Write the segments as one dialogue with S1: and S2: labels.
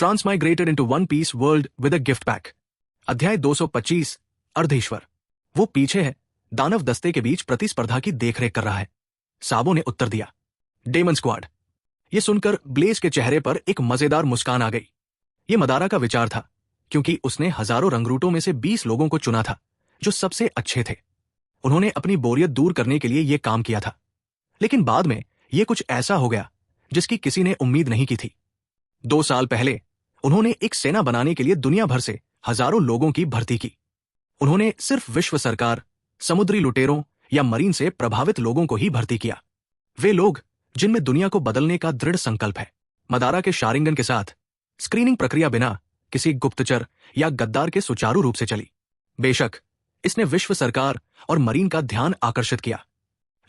S1: ट्रांसमाइग्रेटेड into one piece world with a gift pack. अध्याय 225 अर्धईश्वर। वो पीछे है, दानव दस्ते के बीच प्रतिस्पर्धा की देखरेख कर रहा है। साबो ने उत्तर दिया, डेमन स्क्वाड। ये सुनकर ब्लेज के चेहरे पर एक मजेदार मुस्कान आ गई। ये मदारा का विचार था, क्योंकि उसने हजारों रंगरूटों में से 20 लोगों को चुना था जो सबसे अच्छे थे। उन्होंने अपनी बोरियत दूर करने के लिए यह काम किया था, लेकिन बाद में यह कुछ ऐसा हो गया जिसकी किसी ने उम्मीद नहीं की थी। 2 साल पहले उन्होंने एक सेना बनाने के लिए दुनिया भर से हजारों लोगों की भर्ती की। उन्होंने सिर्फ विश्व सरकार, समुद्री लुटेरों या मरीन से प्रभावित लोगों को ही भर्ती किया। वे लोग जिनमें दुनिया को बदलने का दृढ़ संकल्प है। मदारा के शारिंगन के साथ स्क्रीनिंग प्रक्रिया बिना किसी गुप्तचर या गद्दार के सुचारू रूप से चली। बेशक इसने विश्व सरकार और मरीन का ध्यान आकर्षित किया,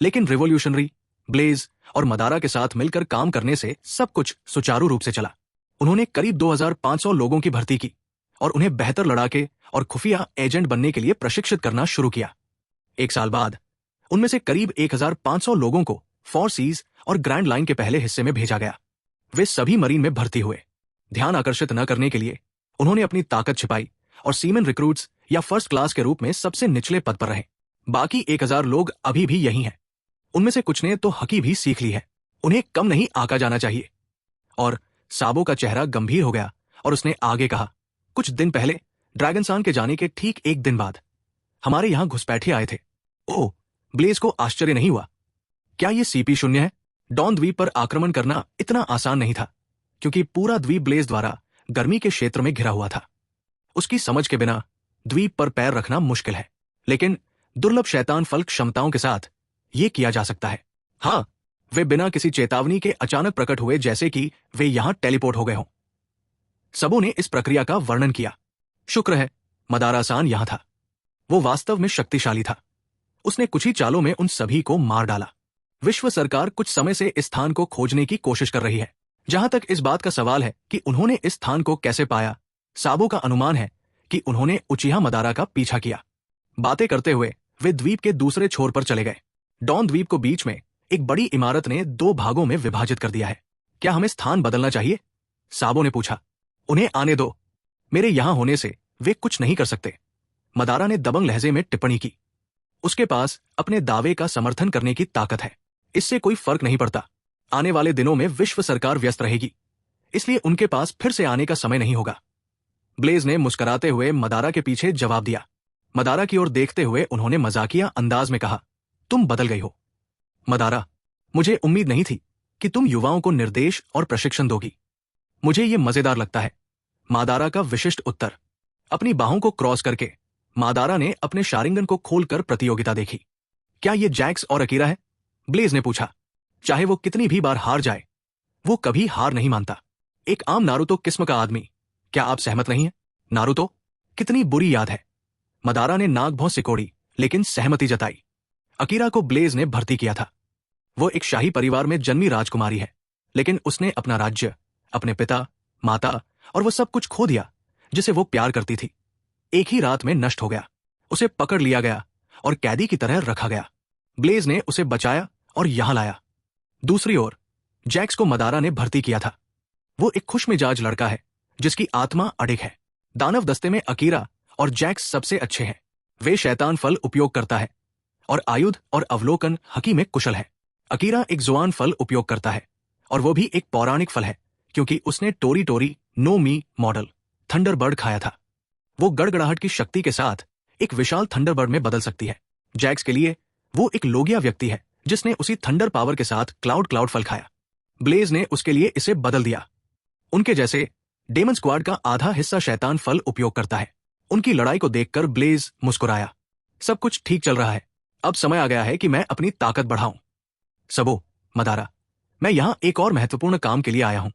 S1: लेकिन रिवॉल्यूशनरी, ब्लेज और मदारा के साथ मिलकर काम करने से सब कुछ सुचारू रूप से चला। उन्होंने करीब 2500 लोगों की भर्ती की और उन्हें बेहतर लड़ाके और खुफिया एजेंट बनने के लिए प्रशिक्षित करना शुरू किया। 1 साल बाद उनमें से करीब 1500 लोगों को फोर सीज और ग्रैंड लाइन के पहले हिस्से में भेजा गया। वे सभी मरीन में भर्ती हुए। ध्यान आकर्षित न करने के लिए उन्होंने अपनी ताकत छिपाई और सीमेन रिक्रूट्स या फर्स्ट क्लास के रूप में सबसे निचले पद पर रहे। बाकी 1000 लोग अभी भी यही हैं। उनमें से कुछ ने तो हकी भी सीख ली है। उन्हें कम नहीं आंका जाना चाहिए। और साबो का चेहरा गंभीर हो गया और उसने आगे कहा, कुछ दिन पहले ड्रैगनसान के जाने के ठीक 1 दिन बाद हमारे यहां घुसपैठे आए थे। ओह, ब्लेज को आश्चर्य नहीं हुआ। क्या ये CP0 है? डॉन द्वीप पर आक्रमण करना इतना आसान नहीं था, क्योंकि पूरा द्वीप ब्लेज द्वारा गर्मी के क्षेत्र में घिरा हुआ था। उसकी समझ के बिना द्वीप पर पैर रखना मुश्किल है, लेकिन दुर्लभ शैतान फल क्षमताओं के साथ यह किया जा सकता है। हाँ, वे बिना किसी चेतावनी के अचानक प्रकट हुए, जैसे कि वे यहां टेलीपोर्ट हो गए हों। सबों ने इस प्रक्रिया का वर्णन किया। शुक्र है मदारासान यहां था। वो वास्तव में शक्तिशाली था। उसने कुछ ही चालों में उन सभी को मार डाला। विश्व सरकार कुछ समय से इस स्थान को खोजने की कोशिश कर रही है। जहां तक इस बात का सवाल है कि उन्होंने इस स्थान को कैसे पाया, साबो का अनुमान है कि उन्होंने उचिहा मदारा का पीछा किया। बातें करते हुए वे द्वीप के दूसरे छोर पर चले गए। डॉन द्वीप को बीच में एक बड़ी इमारत ने 2 भागों में विभाजित कर दिया है। क्या हमें स्थान बदलना चाहिए? साबो ने पूछा। उन्हें आने दो, मेरे यहां होने से वे कुछ नहीं कर सकते, मदारा ने दबंग लहजे में टिप्पणी की। उसके पास अपने दावे का समर्थन करने की ताकत है। इससे कोई फर्क नहीं पड़ता। आने वाले दिनों में विश्व सरकार व्यस्त रहेगी, इसलिए उनके पास फिर से आने का समय नहीं होगा। ब्लेज ने मुस्कुराते हुए मदारा के पीछे जवाब दिया। मदारा की ओर देखते हुए उन्होंने मजाकिया अंदाज में कहा, तुम बदल गई हो मदारा। मुझे उम्मीद नहीं थी कि तुम युवाओं को निर्देश और प्रशिक्षण दोगी। मुझे ये मजेदार लगता है। मादारा का विशिष्ट उत्तर। अपनी बाहों को क्रॉस करके मादारा ने अपने शारिंगन को खोलकर प्रतियोगिता देखी। क्या ये जैक्स और अकीरा है? ब्लेज ने पूछा। चाहे वो कितनी भी बार हार जाए, वो कभी हार नहीं मानता। एक आम नारुतो किस्म का आदमी। क्या आप सहमत नहीं हैं? नारुतो? कितनी बुरी याद है। मदारा ने नाक भौं सिकोड़ी, लेकिन सहमति जताई। अकीरा को ब्लेज ने भर्ती किया था। वो एक शाही परिवार में जन्मी राजकुमारी है, लेकिन उसने अपना राज्य, अपने पिता, माता और वो सब कुछ खो दिया जिसे वो प्यार करती थी। एक ही रात में नष्ट हो गया। उसे पकड़ लिया गया और कैदी की तरह रखा गया। ब्लेज ने उसे बचाया और यहां लाया। दूसरी ओर जैक्स को मदारा ने भर्ती किया था। वो एक खुशमिजाज लड़का है जिसकी आत्मा अडिग है। दानव दस्ते में अकीरा और जैक्स सबसे अच्छे हैं। वे शैतान फल उपयोग करता है और आयुध और अवलोकन हकी में कुशल है। अकीरा एक जुआन फल उपयोग करता है, और वो भी एक पौराणिक फल है, क्योंकि उसने टोरी टोरी नो मी मॉडल थंडरबर्ड खाया था। वो गड़गड़ाहट की शक्ति के साथ एक विशाल थंडरबर्ड में बदल सकती है। जैक्स के लिए वो एक लोगिया व्यक्ति है जिसने उसी थंडर पावर के साथ क्लाउड फल खाया। ब्लेज ने उसके लिए इसे बदल दिया। उनके जैसे डेमन स्क्वाड का आधा हिस्सा शैतान फल उपयोग करता है। उनकी लड़ाई को देखकर ब्लेज मुस्कुराया। सब कुछ ठीक चल रहा है। अब समय आ गया है कि मैं अपनी ताकत बढ़ाऊं। सबो, मदारा, मैं यहां एक और महत्वपूर्ण काम के लिए आया हूं।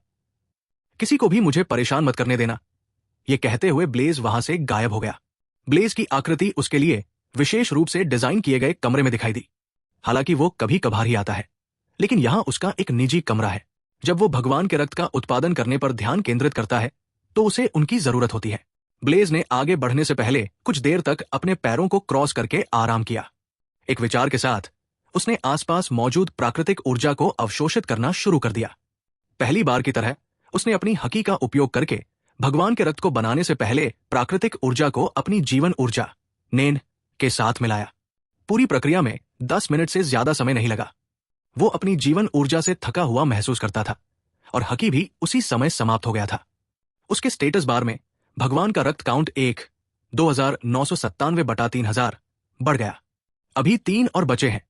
S1: किसी को भी मुझे परेशान मत करने देना। यह कहते हुए ब्लेज वहां से गायब हो गया। ब्लेज की आकृति उसके लिए विशेष रूप से डिजाइन किए गए कमरे में दिखाई दी। हालांकि वो कभी कभार ही आता है, लेकिन यहां उसका एक निजी कमरा है। जब वो भगवान के रक्त का उत्पादन करने पर ध्यान केंद्रित करता है तो उसे उनकी जरूरत होती है। ब्लेज ने आगे बढ़ने से पहले कुछ देर तक अपने पैरों को क्रॉस करके आराम किया। एक विचार के साथ उसने आसपास मौजूद प्राकृतिक ऊर्जा को अवशोषित करना शुरू कर दिया। पहली बार की तरह उसने अपनी हकी का उपयोग करके भगवान के रक्त को बनाने से पहले प्राकृतिक ऊर्जा को अपनी जीवन ऊर्जा नेन के साथ मिलाया। पूरी प्रक्रिया में 10 मिनट से ज्यादा समय नहीं लगा। वो अपनी जीवन ऊर्जा से थका हुआ महसूस करता था और हकी भी उसी समय समाप्त हो गया था। उसके स्टेटस बार में भगवान का रक्त काउंट 2997/3000 बढ़ गया। अभी 3 और बचे हैं।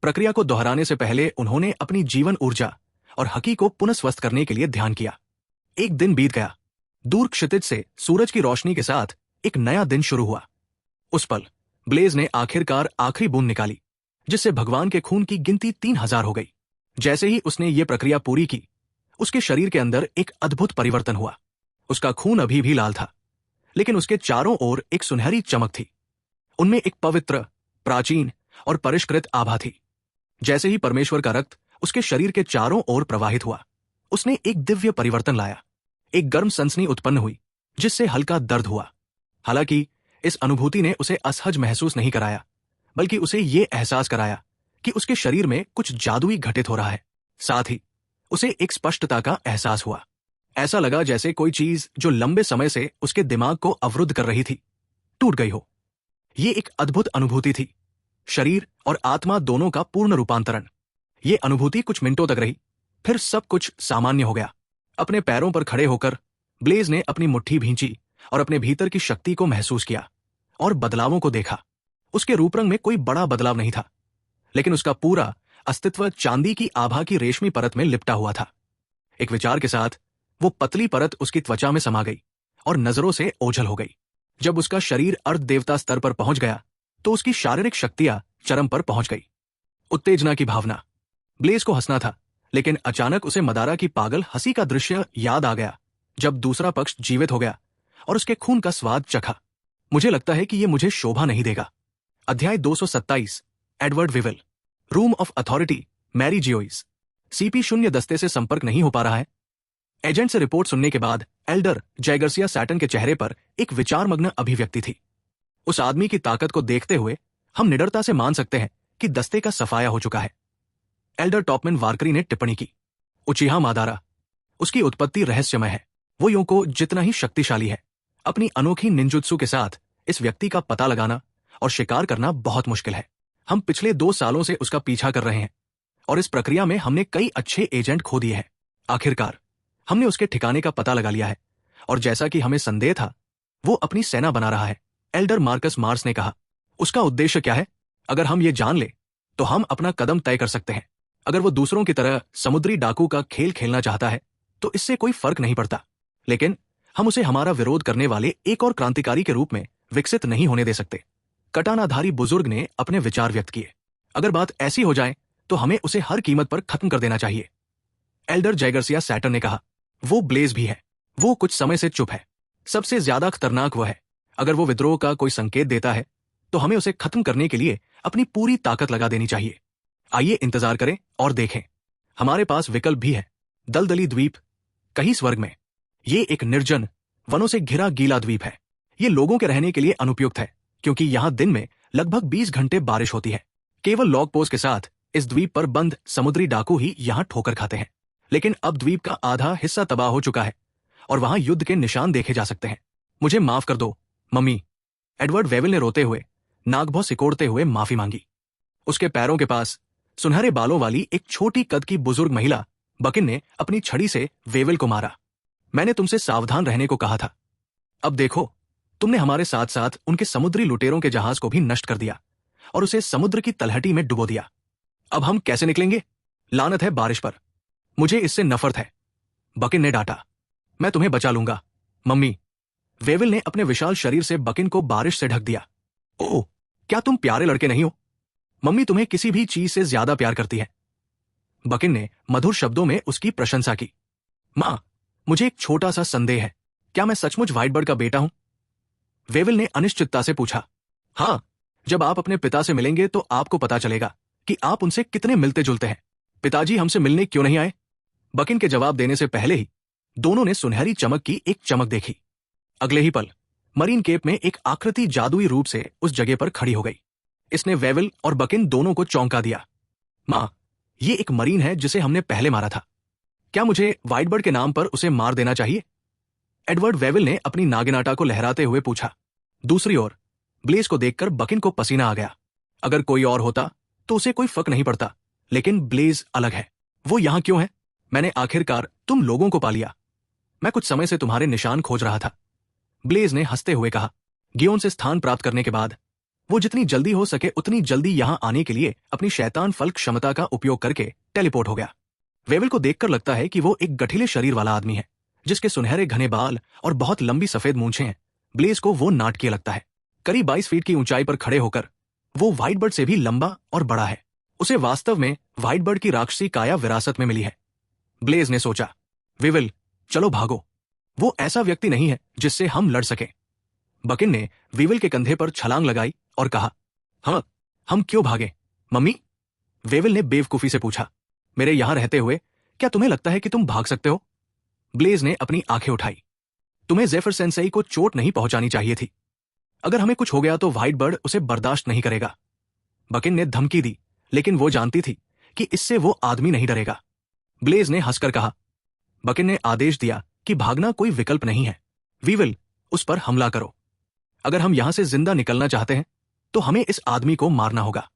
S1: प्रक्रिया को दोहराने से पहले उन्होंने अपनी जीवन ऊर्जा और हकी को पुनः स्वस्थ करने के लिए ध्यान किया। एक दिन बीत गया। दूर क्षितिज से सूरज की रोशनी के साथ एक नया दिन शुरू हुआ। उस पल ब्लेज ने आखिरकार आखिरी बूंद निकाली, जिससे भगवान के खून की गिनती 3000 हो गई। जैसे ही उसने ये प्रक्रिया पूरी की, उसके शरीर के अंदर एक अद्भुत परिवर्तन हुआ। उसका खून अभी भी लाल था, लेकिन उसके चारों ओर एक सुनहरी चमक थी। उनमें एक पवित्र, प्राचीन और परिष्कृत आभा थी। जैसे ही परमेश्वर का रक्त उसके शरीर के चारों ओर प्रवाहित हुआ, उसने एक दिव्य परिवर्तन लाया। एक गर्म सनसनी उत्पन्न हुई, जिससे हल्का दर्द हुआ। हालांकि इस अनुभूति ने उसे असहज महसूस नहीं कराया, बल्कि उसे ये एहसास कराया कि उसके शरीर में कुछ जादुई घटित हो रहा है। साथ ही उसे एक स्पष्टता का एहसास हुआ। ऐसा लगा जैसे कोई चीज जो लंबे समय से उसके दिमाग को अवरुद्ध कर रही थी, टूट गई हो। ये एक अद्भुत अनुभूति थी, शरीर और आत्मा दोनों का पूर्ण रूपांतरण। ये अनुभूति कुछ मिनटों तक रही, फिर सब कुछ सामान्य हो गया। अपने पैरों पर खड़े होकर ब्लेज ने अपनी मुट्ठी भींची और अपने भीतर की शक्ति को महसूस किया और बदलावों को देखा। उसके रूप रंग में कोई बड़ा बदलाव नहीं था, लेकिन उसका पूरा अस्तित्व चांदी की आभा की रेशमी परत में लिपटा हुआ था। एक विचार के साथ वो पतली परत उसकी त्वचा में समा गई और नजरों से ओझल हो गई। जब उसका शरीर अर्ध देवता स्तर पर पहुंच गया, तो उसकी शारीरिक शक्तियां चरम पर पहुंच गई। उत्तेजना की भावना। ब्लेज को हंसना था, लेकिन अचानक उसे मदारा की पागल हंसी का दृश्य याद आ गया, जब दूसरा पक्ष जीवित हो गया और उसके खून का स्वाद चखा। मुझे लगता है कि ये मुझे शोभा नहीं देगा। अध्याय 227। एडवर्ड विवेल। रूम ऑफ अथॉरिटी, मैरी जियोइस। सीपी 0 दस्ते से संपर्क नहीं हो पा रहा है। एजेंट से रिपोर्ट सुनने के बाद एल्डर जयगर्सिया सैटन के चेहरे पर एक विचारमग्न अभिव्यक्ति थी। उस आदमी की ताकत को देखते हुए हम निडरता से मान सकते हैं कि दस्ते का सफाया हो चुका है। एल्डर टॉपमैन वारकरी ने टिप्पणी की। उचिहा मादारा। उसकी उत्पत्ति रहस्यमय है। वो योंको जितना ही शक्तिशाली है। अपनी अनोखी निंजुत्सु के साथ इस व्यक्ति का पता लगाना और शिकार करना बहुत मुश्किल है। हम पिछले 2 सालों से उसका पीछा कर रहे हैं और इस प्रक्रिया में हमने कई अच्छे एजेंट खो दिए हैं। आखिरकार हमने उसके ठिकाने का पता लगा लिया है और जैसा कि हमें संदेह था, वो अपनी सेना बना रहा है। एल्डर मार्कस मार्स ने कहा। उसका उद्देश्य क्या है? अगर हम ये जान ले तो हम अपना कदम तय कर सकते हैं। अगर वो दूसरों की तरह समुद्री डाकू का खेल खेलना चाहता है तो इससे कोई फर्क नहीं पड़ता, लेकिन हम उसे हमारा विरोध करने वाले एक और क्रांतिकारी के रूप में विकसित नहीं होने दे सकते। कटानाधारी बुजुर्ग ने अपने विचार व्यक्त किए। अगर बात ऐसी हो जाए तो हमें उसे हर कीमत पर खत्म कर देना चाहिए। एल्डर जयगर्सिया सैटन ने कहा। वो ब्लेज भी है। वो कुछ समय से चुप है। सबसे ज्यादा खतरनाक वो है। अगर वो विद्रोह का कोई संकेत देता है तो हमें उसे खत्म करने के लिए अपनी पूरी ताकत लगा देनी चाहिए। आइए इंतजार करें और देखें। हमारे पास विकल्प भी है। दलदली द्वीप, कहीं स्वर्ग में। ये एक निर्जन, वनों से घिरा गीला द्वीप है। ये लोगों के रहने के लिए अनुपयुक्त है, क्योंकि यहाँ दिन में लगभग 20 घंटे बारिश होती है। केवल लॉग पोस्ट के साथ इस द्वीप पर बंद समुद्री डाकू ही यहाँ ठोकर खाते हैं। लेकिन अब द्वीप का आधा हिस्सा तबाह हो चुका है और वहां युद्ध के निशान देखे जा सकते हैं। मुझे माफ कर दो, मम्मी। एडवर्ड वेवेल ने रोते हुए, नागभौ सिकोड़ते हुए माफी मांगी। उसके पैरों के पास सुनहरे बालों वाली एक छोटी कद की बुजुर्ग महिला बकिन ने अपनी छड़ी से वेवेल को मारा। मैंने तुमसे सावधान रहने को कहा था। अब देखो, तुमने हमारे साथ साथ उनके समुद्री लुटेरों के जहाज को भी नष्ट कर दिया और उसे समुद्र की तलहटी में डुबो दिया। अब हम कैसे निकलेंगे? लानत है बारिश पर। मुझे इससे नफरत है, बकिन ने डांटा। मैं तुम्हें बचा लूंगा, मम्मी। वेवेल ने अपने विशाल शरीर से बकिन को बारिश से ढक दिया। ओह, क्या तुम प्यारे लड़के नहीं हो? मम्मी तुम्हें किसी भी चीज से ज्यादा प्यार करती है। बकिन ने मधुर शब्दों में उसकी प्रशंसा की। मां, मुझे एक छोटा सा संदेह है। क्या मैं सचमुच व्हाइटबर्ड का बेटा हूं? वेवेल ने अनिश्चितता से पूछा। हाँ, जब आप अपने पिता से मिलेंगे तो आपको पता चलेगा कि आप उनसे कितने मिलते जुलते हैं। पिताजी हमसे मिलने क्यों नहीं आए? बकिन के जवाब देने से पहले ही दोनों ने सुनहरी चमक की एक चमक देखी। अगले ही पल मरीन केप में एक आकृति जादुई रूप से उस जगह पर खड़ी हो गई। इसने वेवेल और बकिन दोनों को चौंका दिया। मां, ये एक मरीन है जिसे हमने पहले मारा था। क्या मुझे व्हाइटबर्ड के नाम पर उसे मार देना चाहिए? एडवर्ड वेविल ने अपनी नागिनाटा को लहराते हुए पूछा। दूसरी ओर ब्लेज को देखकर बकिन को पसीना आ गया। अगर कोई और होता तो उसे कोई फर्क नहीं पड़ता, लेकिन ब्लेज अलग है। वो यहां क्यों है? मैंने आखिरकार तुम लोगों को पा लिया। मैं कुछ समय से तुम्हारे निशान खोज रहा था, ब्लेज ने हंसते हुए कहा। गियोन से स्थान प्राप्त करने के बाद वो जितनी जल्दी हो सके उतनी जल्दी यहां आने के लिए अपनी शैतान फल क्षमता का उपयोग करके टेलीपोर्ट हो गया। वेविल को देखकर लगता है कि वो एक गठीले शरीर वाला आदमी है, जिसके सुनहरे घने बाल और बहुत लंबी सफेद मूंछें हैं। ब्लेज को वो नाटकीय लगता है। करीब 22 फीट की ऊंचाई पर खड़े होकर वो व्हाइटबर्ड से भी लंबा और बड़ा है। उसे वास्तव में व्हाइटबर्ड की राक्षसी काया विरासत में मिली है। ब्लेज ने सोचा, विविल, चलो भागो। वो ऐसा व्यक्ति नहीं है जिससे हम लड़ सके। बकिन ने विविल के कंधे पर छलांग लगाई और कहा, हाँ, हम क्यों भागे मम्मी? वेविल ने बेवकूफी से पूछा। मेरे यहां रहते हुए क्या तुम्हें लगता है कि तुम भाग सकते हो? ब्लेज ने अपनी आंखें उठाई। तुम्हें जेफर सेंसेई को चोट नहीं पहुंचानी चाहिए थी। अगर हमें कुछ हो गया तो व्हाइटबर्ड उसे बर्दाश्त नहीं करेगा। बकिन ने धमकी दी, लेकिन वो जानती थी कि इससे वो आदमी नहीं डरेगा। ब्लेज ने हंसकर कहा। बकिन ने आदेश दिया कि भागना कोई विकल्प नहीं है। विविल, उस पर हमला करो। अगर हम यहां से जिंदा निकलना चाहते हैं तो हमें इस आदमी को मारना होगा।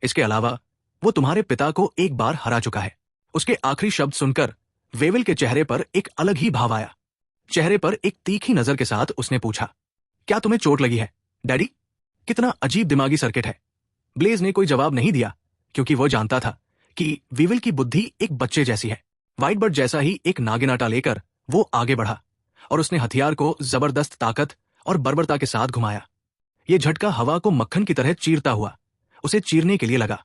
S1: इसके अलावा वो तुम्हारे पिता को एक बार हरा चुका है। उसके आखिरी शब्द सुनकर वेविल के चेहरे पर एक अलग ही भाव आया। चेहरे पर एक तीखी नजर के साथ उसने पूछा, क्या तुम्हें चोट लगी है डैडी? कितना अजीब दिमागी सर्किट है। ब्लेज ने कोई जवाब नहीं दिया, क्योंकि वो जानता था कि विविल की बुद्धि एक बच्चे जैसी है। व्हाइटबर्ड जैसा ही एक नागिनाटा लेकर वो आगे बढ़ा और उसने हथियार को जबरदस्त ताकत और बर्बरता के साथ घुमाया। ये झटका हवा को मक्खन की तरह चीरता हुआ उसे चीरने के लिए लगा।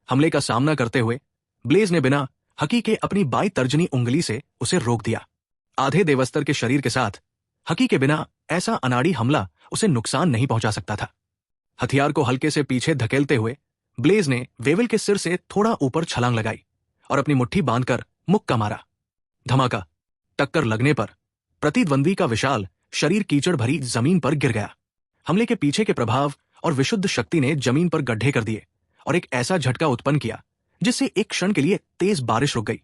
S1: हमले का सामना करते हुए ब्लेज ने बिना हकी के अपनी बाई तर्जनी उंगली से उसे रोक दिया। आधे देवस्तर के शरीर के साथ हकी के बिना ऐसा अनाड़ी हमला उसे नुकसान नहीं पहुंचा सकता था। हथियार को हल्के से पीछे धकेलते हुए ब्लेज ने वेविल के सिर से थोड़ा ऊपर छलांग लगाई और अपनी मुट्ठी बांधकर मुक्का मारा। धमाका। टक्कर लगने पर प्रतिद्वंद्वी का विशाल शरीर कीचड़ भरी जमीन पर गिर गया। हमले के पीछे के प्रभाव और विशुद्ध शक्ति ने जमीन पर गड्ढे कर दिए और एक ऐसा झटका उत्पन्न किया जिससे एक क्षण के लिए तेज बारिश रुक गई,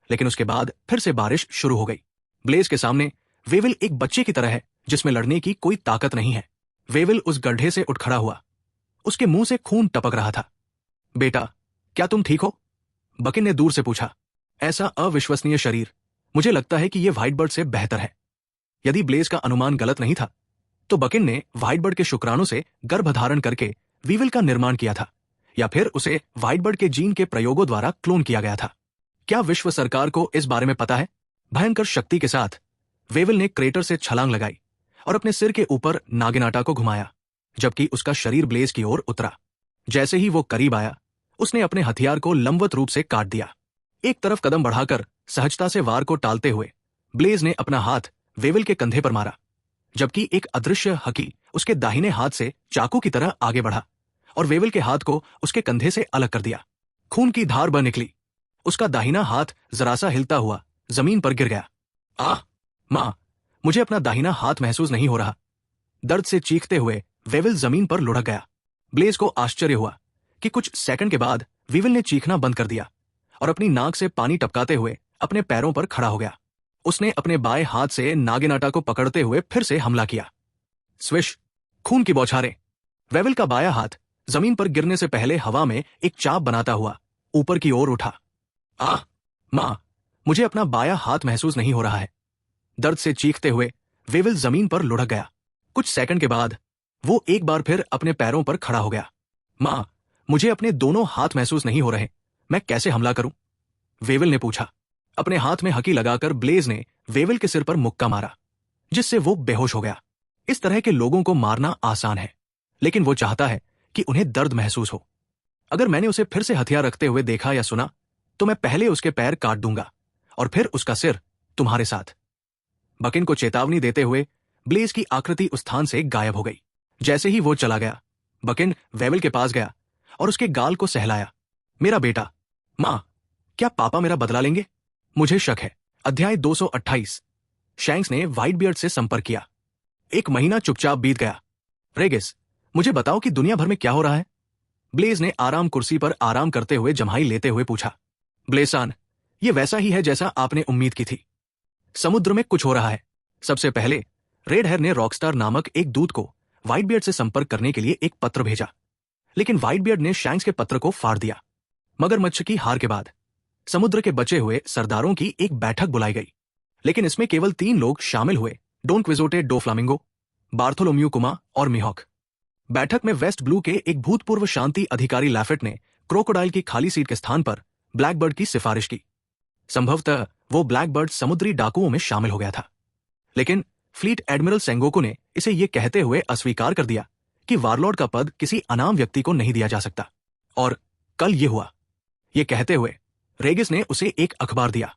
S1: लेकिन उसके बाद फिर से बारिश शुरू हो गई। ब्लेज के सामने वेविल एक बच्चे की तरह है जिसमें लड़ने की कोई ताकत नहीं है। वेविल उस गड्ढे से उठ खड़ा हुआ। उसके मुंह से खून टपक रहा था। बेटा, क्या तुम ठीक हो? बकिन ने दूर से पूछा। ऐसा अविश्वसनीय शरीर, मुझे लगता है कि यह व्हाइटबर्ड से बेहतर है। यदि ब्लेज का अनुमान गलत नहीं था तो बकिन ने व्हाइटबर्ड के शुक्राणु से गर्भधारण करके वीविल का निर्माण किया था, या फिर उसे व्हाइटबर्ड के जीन के प्रयोगों द्वारा क्लोन किया गया था। क्या विश्व सरकार को इस बारे में पता है? भयंकर शक्ति के साथ वेविल ने क्रेटर से छलांग लगाई और अपने सिर के ऊपर नागिनाटा को घुमाया, जबकि उसका शरीर ब्लेज की ओर उतरा। जैसे ही वो करीब आया, उसने अपने हथियार को लंबवत रूप से काट दिया। एक तरफ कदम बढ़ाकर सहजता से वार को टालते हुए ब्लेज ने अपना हाथ वेविल के कंधे पर मारा, जबकि एक अदृश्य हकी उसके दाहिने हाथ से चाकू की तरह आगे बढ़ा और वेविल के हाथ को उसके कंधे से अलग कर दिया। खून की धार बह निकली। उसका दाहिना हाथ जरा सा हिलता हुआ जमीन पर गिर गया। आह मां, मुझे अपना दाहिना हाथ महसूस नहीं हो रहा। दर्द से चीखते हुए वेविल जमीन पर लुढ़क गया। ब्लेज को आश्चर्य हुआ कि कुछ सेकंड के बाद विविल ने चीखना बंद कर दिया और अपनी नाक से पानी टपकाते हुए अपने पैरों पर खड़ा हो गया। उसने अपने बाएं हाथ से नागिनाटा को पकड़ते हुए फिर से हमला किया। स्विश, खून की बौछारें। वेविल का बायां हाथ जमीन पर गिरने से पहले हवा में एक चाप बनाता हुआ ऊपर की ओर उठा। आह मां, मुझे अपना बायां हाथ महसूस नहीं हो रहा है। दर्द से चीखते हुए वेविल जमीन पर लुढ़क गया। कुछ सेकंड के बाद वो एक बार फिर अपने पैरों पर खड़ा हो गया। मां, मुझे अपने दोनों हाथ महसूस नहीं हो रहे। मैं कैसे हमला करूं? वेविल ने पूछा। अपने हाथ में हकी लगाकर ब्लेज ने वेविल के सिर पर मुक्का मारा, जिससे वो बेहोश हो गया। इस तरह के लोगों को मारना आसान है, लेकिन वो चाहता है कि उन्हें दर्द महसूस हो। अगर मैंने उसे फिर से हथियार रखते हुए देखा या सुना तो मैं पहले उसके पैर काट दूंगा और फिर उसका सिर तुम्हारे साथ। बकिन को चेतावनी देते हुए ब्लेज की आकृति उस स्थान से गायब हो गई। जैसे ही वो चला गया, बकिन वेविल के पास गया और उसके गाल को सहलाया। मेरा बेटा। मां, क्या पापा मेरा बदला लेंगे? मुझे शक है। अध्याय 228। शैंक्स ने व्हाइट बियर्ड से संपर्क किया। 1 महीना चुपचाप बीत गया। रेगिस, मुझे बताओ कि दुनिया भर में क्या हो रहा है? ब्लेज ने आराम कुर्सी पर आराम करते हुए जम्हाई लेते हुए पूछा। ब्लेसान, ये वैसा ही है जैसा आपने उम्मीद की थी। समुद्र में कुछ हो रहा है। सबसे पहले रेड हेयर ने रॉकस्टार नामक एक दूत को व्हाइट बियर्ड से संपर्क करने के लिए एक पत्र भेजा, लेकिन व्हाइट बियर्ड ने शैंक्स के पत्र को फाड़ दिया। मगरमच्छ की हार के बाद समुद्र के बचे हुए सरदारों की एक बैठक बुलाई गई, लेकिन इसमें केवल 3 लोग शामिल हुए, डॉन क्विजोटे डो फ्लामिंगो, बार्थोलोम्यू कुमा और मिहॉक। बैठक में वेस्ट ब्लू के एक भूतपूर्व शांति अधिकारी लैफेट ने क्रोकोडाइल की खाली सीट के स्थान पर ब्लैकबर्ड की सिफारिश की। संभवतः वो ब्लैकबर्ड समुद्री डाकुओं में शामिल हो गया था, लेकिन फ्लीट एडमिरल सेंगोकू ने इसे ये कहते हुए अस्वीकार कर दिया कि वारलॉर्ड का पद किसी अनाम व्यक्ति को नहीं दिया जा सकता। और कल ये हुआ। ये कहते हुए रेगिस ने उसे एक अखबार दिया।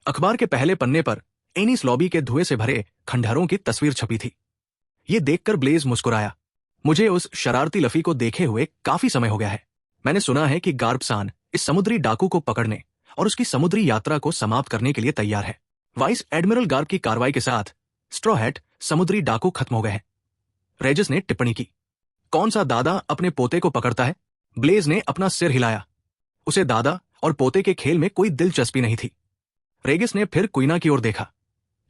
S1: अखबार के पहले पन्ने पर एनिस लॉबी के धुएं से भरे खंडहरों की तस्वीर छपी थी। ये देखकर ब्लेज मुस्कुराया। मुझे उस शरारती लफी को देखे हुए काफी समय हो गया है। मैंने सुना है कि गार्बसान इस समुद्री डाकू को पकड़ने और उसकी समुद्री यात्रा को समाप्त करने के लिए तैयार है। वाइस एडमिरल गार्ब की कार्रवाई के साथ स्ट्रॉ हैट समुद्री डाकू खत्म हो गए हैं। रेजिस ने टिप्पणी की। कौन सा दादा अपने पोते को पकड़ता है? ब्लेज ने अपना सिर हिलाया। उसे दादा और पोते के खेल में कोई दिलचस्पी नहीं थी। रेगिस ने फिर क्वीना की ओर देखा,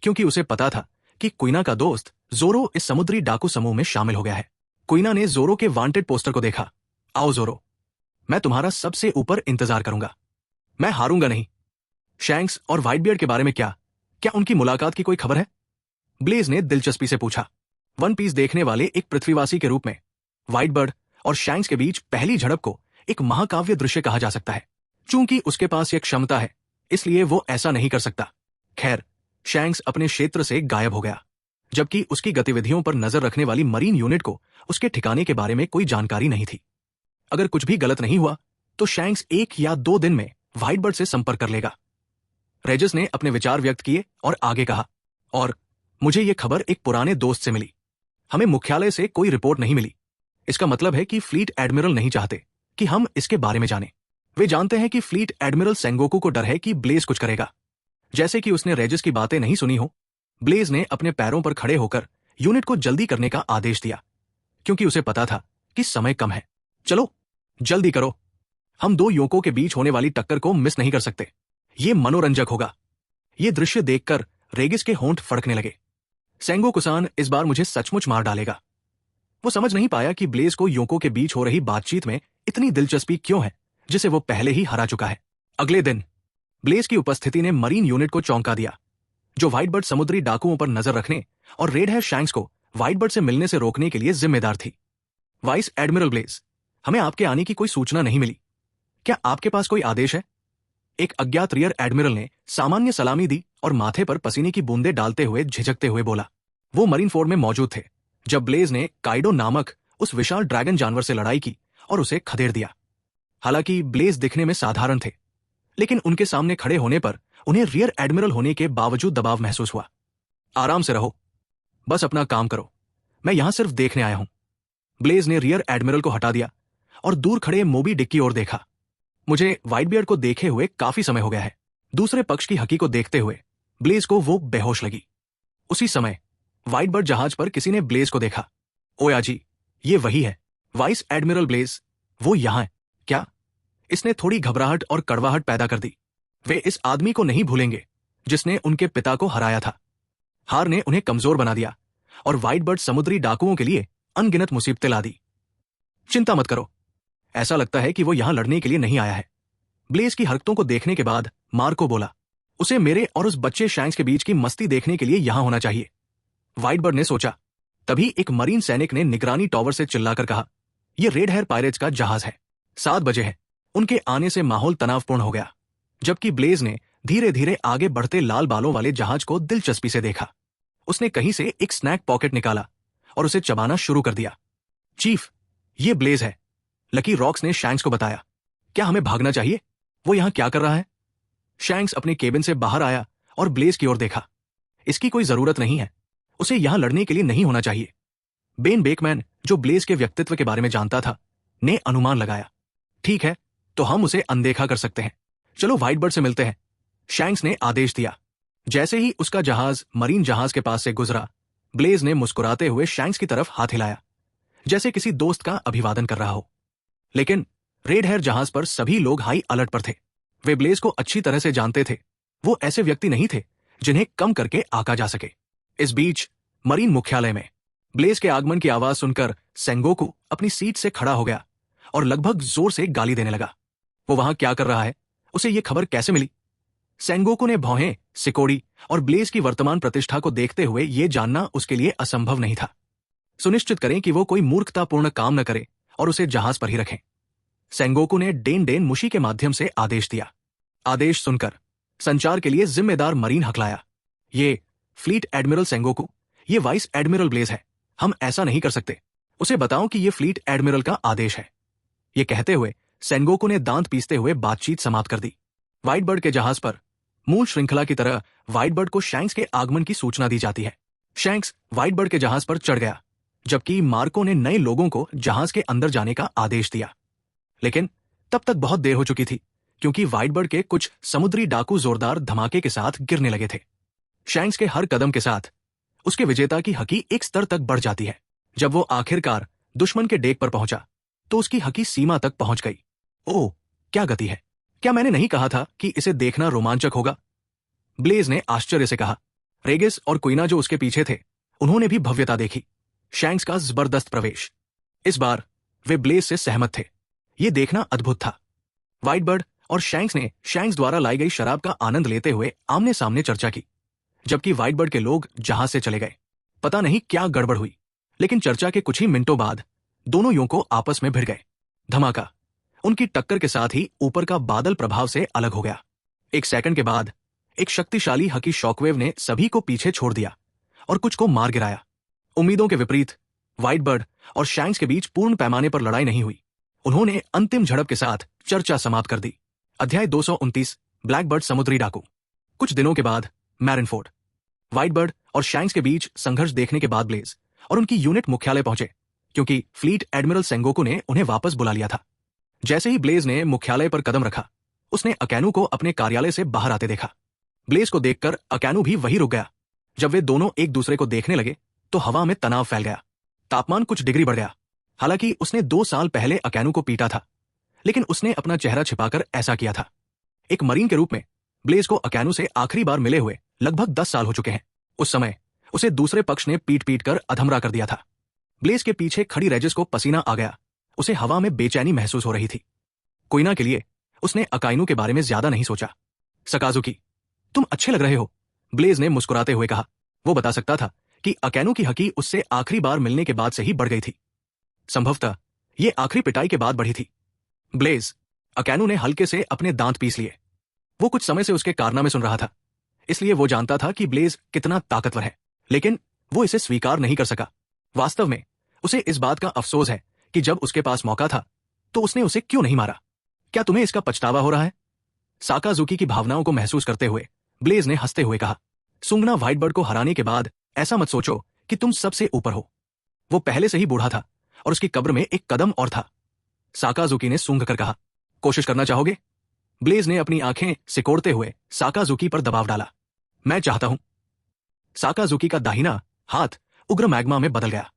S1: क्योंकि उसे पता था कि क्वीना का दोस्त जोरो इस समुद्री डाकू समूह में शामिल हो गया है। क्वीना ने जोरो के वांटेड पोस्टर को देखा। आओ जोरो, मैं तुम्हारा सबसे ऊपर इंतजार करूंगा। मैं हारूंगा नहीं। शैंक्स और व्हाइट बियर्ड के बारे में क्या उनकी मुलाकात की कोई खबर है? ब्लेज ने दिलचस्पी से पूछा। वन पीस देखने वाले एक पृथ्वीवासी के रूप में व्हाइट बर्ड और शैंक्स के बीच पहली झड़प को एक महाकाव्य दृश्य कहा जा सकता है। चूंकि उसके पास यह क्षमता है, इसलिए वो ऐसा नहीं कर सकता। खैर, शैंक्स अपने क्षेत्र से गायब हो गया, जबकि उसकी गतिविधियों पर नजर रखने वाली मरीन यूनिट को उसके ठिकाने के बारे में कोई जानकारी नहीं थी। अगर कुछ भी गलत नहीं हुआ तो शैंक्स 1 या 2 दिन में व्हाइट बर्ड से संपर्क कर लेगा। रेजिस ने अपने विचार व्यक्त किए और आगे कहा, और मुझे ये खबर एक पुराने दोस्त से मिली। हमें मुख्यालय से कोई रिपोर्ट नहीं मिली। इसका मतलब है कि फ्लीट एडमिरल नहीं चाहते कि हम इसके बारे में जानें। वे जानते हैं कि फ्लीट एडमिरल सेंगोकू को डर है कि ब्लेज कुछ करेगा, जैसे कि उसने रेजिस की बातें नहीं सुनी हो। ब्लेज ने अपने पैरों पर खड़े होकर यूनिट को जल्दी करने का आदेश दिया, क्योंकि उसे पता था कि समय कम है। चलो जल्दी करो, हम 2 योकों के बीच होने वाली टक्कर को मिस नहीं कर सकते। ये मनोरंजक होगा। ये दृश्य देखकर रेगिस के होंठ फड़कने लगे। सेंगोकुसान इस बार मुझे सचमुच मार डालेगा। वो समझ नहीं पाया कि ब्लेज को योकों के बीच हो रही बातचीत में इतनी दिलचस्पी क्यों है, जिसे वो पहले ही हरा चुका है। अगले दिन ब्लेज की उपस्थिति ने मरीन यूनिट को चौंका दिया, जो व्हाइट बर्ड समुद्री डाकुओं पर नजर रखने और रेड हेयर शैंक्स को व्हाइट बर्ड से मिलने से रोकने के लिए जिम्मेदार थी। वाइस एडमिरल ब्लेज, हमें आपके आने की कोई सूचना नहीं मिली। क्या आपके पास कोई आदेश है? एक अज्ञात रियर एडमिरल ने सामान्य सलामी दी और माथे पर पसीने की बूंदें डालते हुए झिझकते हुए बोला। वो मरीन फोर्ड में मौजूद थे जब ब्लेज ने काइडो नामक उस विशाल ड्रैगन जानवर से लड़ाई की और उसे खदेड़ दिया। हालांकि ब्लेज दिखने में साधारण थे, लेकिन उनके सामने खड़े होने पर उन्हें रियर एडमिरल होने के बावजूद दबाव महसूस हुआ। आराम से रहो, बस अपना काम करो, मैं यहां सिर्फ देखने आया हूं। ब्लेज ने रियर एडमिरल को हटा दिया और दूर खड़े मोबी डिक की ओर देखा। मुझे व्हाइट बियर्ड को देखे हुए काफी समय हो गया है। दूसरे पक्ष की हकी को देखते हुए ब्लेज को वो बेहोश लगी। उसी समय व्हाइट बर्ड जहाज पर किसी ने ब्लेज को देखा। ओया जी, ये वही है, वाइस एडमिरल ब्लेज, वो यहां है। क्या? इसने थोड़ी घबराहट और कड़वाहट पैदा कर दी। वे इस आदमी को नहीं भूलेंगे जिसने उनके पिता को हराया था। हार ने उन्हें कमजोर बना दिया और व्हाइट बर्ड समुद्री डाकुओं के लिए अनगिनत मुसीबतें ला दी। चिंता मत करो, ऐसा लगता है कि वो यहां लड़ने के लिए नहीं आया है। ब्लेज की हरकतों को देखने के बाद मार्को बोला, उसे मेरे और उस बच्चे शैंक्स के बीच की मस्ती देखने के लिए यहां होना चाहिए। व्हाइट बर्ड ने सोचा। तभी एक मरीन सैनिक ने निगरानी टॉवर से चिल्लाकर कहा, यह रेड हेयर पायरेट्स का जहाज है। 7 बजे है। उनके आने से माहौल तनावपूर्ण हो गया, जबकि ब्लेज ने धीरे धीरे आगे बढ़ते लाल बालों वाले जहाज को दिलचस्पी से देखा। उसने कहीं से एक स्नैक पॉकेट निकाला और उसे चबाना शुरू कर दिया। चीफ, ये ब्लेज है, लकी रॉक्स ने शैंक्स को बताया। क्या हमें भागना चाहिए? वो यहां क्या कर रहा है? शैंक्स अपने केबिन से बाहर आया और ब्लेज की ओर देखा। इसकी कोई जरूरत नहीं है, उसे यहां लड़ने के लिए नहीं होना चाहिए। बेन बेकमैन, जो ब्लेज के व्यक्तित्व के बारे में जानता था, ने अनुमान लगाया। ठीक है, तो हम उसे अनदेखा कर सकते हैं। चलो व्हाइट बर्ड से मिलते हैं, शैंक्स ने आदेश दिया। जैसे ही उसका जहाज मरीन जहाज के पास से गुजरा, ब्लेज ने मुस्कुराते हुए शैंक्स की तरफ हाथ हिलाया, जैसे किसी दोस्त का अभिवादन कर रहा हो। लेकिन रेड हेयर जहाज पर सभी लोग हाई अलर्ट पर थे। वे ब्लेज को अच्छी तरह से जानते थे। वो ऐसे व्यक्ति नहीं थे जिन्हें कम करके आंका जा सके। इस बीच मरीन मुख्यालय में ब्लेज के आगमन की आवाज सुनकर सेंगोकू अपनी सीट से खड़ा हो गया और लगभग जोर से गाली देने लगा। वो वहां क्या कर रहा है, उसे ये खबर कैसे मिली? सेंगोकू ने भौहें सिकोड़ी और ब्लेज की वर्तमान प्रतिष्ठा को देखते हुए यह जानना उसके लिए असंभव नहीं था। सुनिश्चित करें कि वो कोई मूर्खतापूर्ण काम न करे और उसे जहाज पर ही रखें। सेंगोकू ने डेन डेन मुशी के माध्यम से आदेश दिया। आदेश सुनकर संचार के लिए जिम्मेदार मरीन हकलाया। ये फ्लीट एडमिरल सेंगोकू, ये वाइस एडमिरल ब्लेज है। हम ऐसा नहीं कर सकते। उसे बताओ कि ये फ्लीट एडमिरल का आदेश है। ये कहते हुए सेंगोकू ने दांत पीसते हुए बातचीत समाप्त कर दी। व्हाइट बर्ड के जहाज पर मूल श्रृंखला की तरह व्हाइट बर्ड को शैंक्स के आगमन की सूचना दी जाती है। शैंक्स व्हाइट बर्ड के जहाज पर चढ़ गया, जबकि मार्को ने नए लोगों को जहाज के अंदर जाने का आदेश दिया। लेकिन तब तक बहुत देर हो चुकी थी, क्योंकि व्हाइट बर्ड के कुछ समुद्री डाकू जोरदार धमाके के साथ गिरने लगे थे। शैंक्स के हर कदम के साथ उसके विजेता की हकी एक स्तर तक बढ़ जाती है। जब वो आखिरकार दुश्मन के डेक पर पहुंचा तो उसकी हकी सीमा तक पहुंच गई। ओह, क्या गति है! क्या मैंने नहीं कहा था कि इसे देखना रोमांचक होगा? ब्लेज ने आश्चर्य से कहा। रेगिस और क्वीना जो उसके पीछे थे, उन्होंने भी भव्यता देखी। शैंक्स का जबरदस्त प्रवेश। इस बार वे ब्लेज से सहमत थे। यह देखना अद्भुत था। व्हाइट बर्ड और शैंक्स ने शैंक्स द्वारा लाई गई शराब का आनंद लेते हुए आमने सामने चर्चा की, जबकि व्हाइट बर्ड के लोग जहाज से चले गए। पता नहीं क्या गड़बड़ हुई, लेकिन चर्चा के कुछ ही मिनटों बाद दोनों युवकों आपस में भिड़ गए। धमाका! उनकी टक्कर के साथ ही ऊपर का बादल प्रभाव से अलग हो गया। एक सेकंड के बाद एक शक्तिशाली हकी शॉकवेव ने सभी को पीछे छोड़ दिया और कुछ को मार गिराया। उम्मीदों के विपरीत व्हाइट बर्ड और शैंक्स के बीच पूर्ण पैमाने पर लड़ाई नहीं हुई। उन्होंने अंतिम झड़प के साथ चर्चा समाप्त कर दी। अध्याय 229 ब्लैकबर्ड समुद्री डाकू। कुछ दिनों के बाद मैरिनफोर्ड। व्हाइट बर्ड और शैंक्स के बीच संघर्ष देखने के बाद ब्लेज और उनकी यूनिट मुख्यालय पहुंचे, क्योंकि फ्लीट एडमिरल सेंगोकू ने उन्हें वापस बुला लिया था। जैसे ही ब्लेज ने मुख्यालय पर कदम रखा, उसने अकैनू को अपने कार्यालय से बाहर आते देखा। ब्लेज को देखकर अकैनू भी वहीं रुक गया। जब वे दोनों एक दूसरे को देखने लगे तो हवा में तनाव फैल गया। तापमान कुछ डिग्री बढ़ गया। हालांकि उसने 2 साल पहले अकैनू को पीटा था, लेकिन उसने अपना चेहरा छिपाकर ऐसा किया था। एक मरीन के रूप में ब्लेज को अकैनू से आखिरी बार मिले हुए लगभग 10 साल हो चुके हैं। उस समय उसे दूसरे पक्ष ने पीट पीट कर अधमरा कर दिया था। ब्लेज के पीछे खड़ी रेजिस को पसीना आ गया। उसे हवा में बेचैनी महसूस हो रही थी। कोइना के लिए उसने अकाइनू के बारे में ज्यादा नहीं सोचा। सकाजुकी, तुम अच्छे लग रहे हो, ब्लेज ने मुस्कुराते हुए कहा। वो बता सकता था कि अकैनू की हकी उससे आखिरी बार मिलने के बाद से ही बढ़ गई थी। संभवतः ये आखिरी पिटाई के बाद बढ़ी थी। ब्लेज, अकैनू ने हल्के से अपने दांत पीस लिए। वो कुछ समय से उसके कारनामे सुन रहा था, इसलिए वो जानता था कि ब्लेज कितना ताकतवर है, लेकिन वो इसे स्वीकार नहीं कर सका। वास्तव में उसे इस बात का अफसोस है कि जब उसके पास मौका था तो उसने उसे क्यों नहीं मारा। क्या तुम्हें इसका पछतावा हो रहा है? साकाजुकी की भावनाओं को महसूस करते हुए ब्लेज ने हंसते हुए कहा। सुंगना व्हाइट बर्ड को हराने के बाद ऐसा मत सोचो कि तुम सबसे ऊपर हो। वो पहले से ही बूढ़ा था और उसकी कब्र में एक कदम और था। साकाजुकी ने सूंघ कर कहा। कोशिश करना चाहोगे? ब्लेज ने अपनी आंखें सिकोड़ते हुए साकाजुकी पर दबाव डाला। मैं चाहता हूं। साकाजुकी का दाहिना हाथ उग्र मैग्मा में बदल गया।